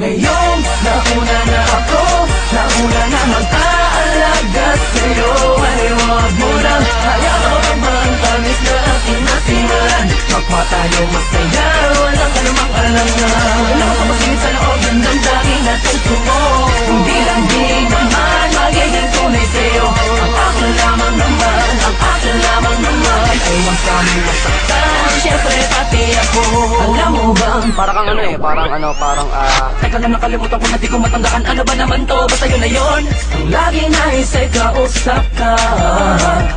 Ngayon, nauna na ako, nauna na mag-aalaga sa'yo. Ay huwag mo nang hayaan ang tamis na aking nasimulan. Kapwa tayo masaya, walang anumang alangan. Walang kapasingit sa loob ng damdamin at puso mo. Hindi lang di naman magiging tunay sa'yo. Ang akin lamang naman, ang akin lamang naman. Ay huwag kami masaktan, syempre pati ako. Alam mo bang, Para kang teka lang, nakalimutan ko na di ko matandaan. Ano ba naman to? Basta yun na yun. Ang lagi nais ay kausap ka.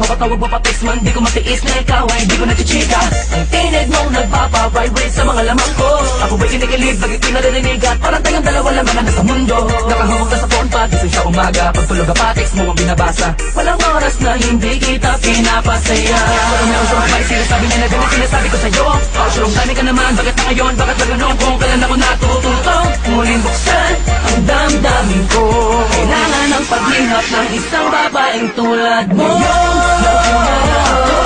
Mapatawag mo pa text man, di ko matiis na ikaw ay di ko nachichika. Ang tinig mong nagpapa-vibrate sa mga lamang ko. Ako ba'y kinikilig, bagay pinaririnig at parang tayong dalawa lang mga nasa mundo. Nakahawag na sa phone pa, gising sa umaga. Pagtulog ka pa, text mo ang binabasa. Walang oras na hindi kita pinapasaya. Parang meron sa mga sinasabi niya na ganun sinasabi ko sa'yo. Sure, dami ka naman, bakit na ngayon? Bakit ba ganun? Kung kailan ako natututong muling buksan ang damdamin ko. Kailangan ng paglihap ng isang babaeng tulad mo. Nauna na ako,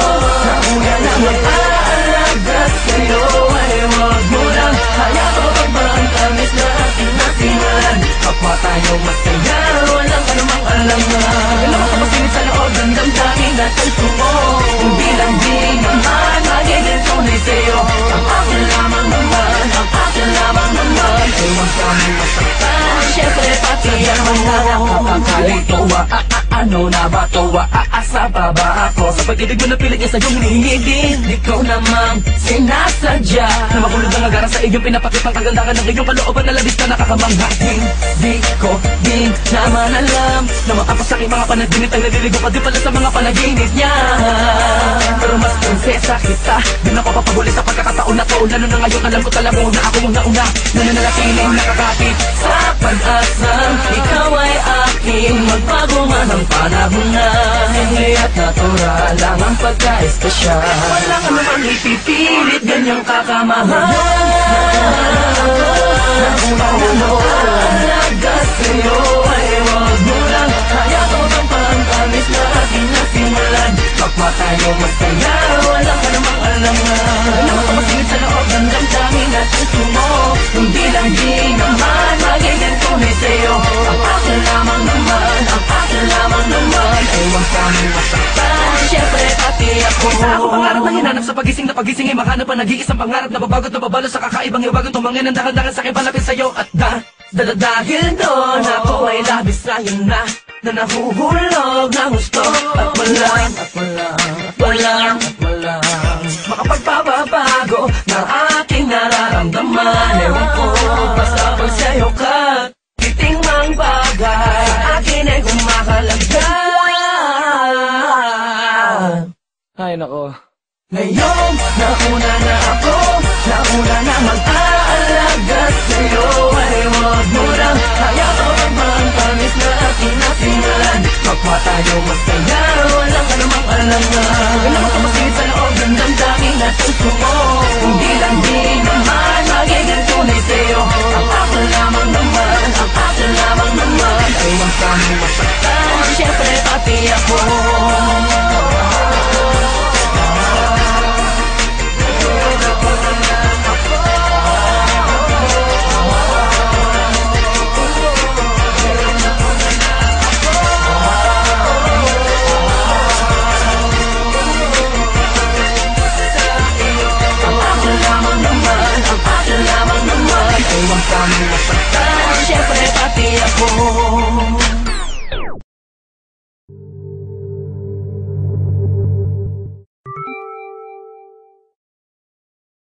nauna na mag-aalaga sa'yo. Ay huwag mo lang hayaan ang tamis na aking nasimulan. Kapwa tayo masaya, walang anumang alangan. Walang kapasingit sa loob ng damdamin at puso mo. Hindi lang di naman magiging tunay sa'yo. Ang akin lamang naman, ang akin lamang naman. Ay huwag kami masaktan, syempre pati ako. Nakakakalituwa, ano na ba to? Aasa pa ba ako? Sa pag-ibig mo na pilit niya sa'yo hinihingi din. Ikaw namang sinasadya na mahulog ang agaran sa iyong pinapakitang kagandahan ng iyong kalooban na labis na nakakamangha. Di ko din naman alam na maapos sa aking mga panaginip ay naliligo pa din pala sa mga panaginip niya. Pero mas prinsesa kita, di na papapaguli sa pagkakataon na to. Lalo na ngayon alam ko talaga na ako ang nauna na nananatiling nakakapit sa pag-asang ikaw ay aking magbago man ang panahon na hindi at natural lang ang pagka-espesyal. Walang anumang ipipilit, ganyang kakamahal. Nauna na mag-aalaga sa'yo. Ay huwag mo lang hayaan ang pangtamis na aking nasimulan. Kapwa tayo masaya, walang anumang alangan. Walang kapasingit sa loob ng damdamin at puso mo. Hindi lang di naman magiging tunay sa'yo. Ang akin lamang naman, ang akin lamang naman. Ay huwag kami masaktan, syempre pati ako. Isa ako pangarap na hinanap sa pagising na pagising ay mahanap ang nag-iisang pangarap na babagot na babalo sa kakaibang iwagang tumangin ang dahan-dahan sa aking palapit sa'yo. At dahil doon ako ay labis sa'yo na nahuhulog ng gusto. At walang makapagpapabago na aking nararamdaman. Ewan ko, basta pag sa'yo ka titing mang bagay akin ay kumakalaga. Ay nako. Ngayon, nauna na ako, nauna na mag-aalaga sa'yo. Ay huwag mo lang hayaan ang tamis na aking nasimulan. Kapwa tayo masaya, walang anumang alangan.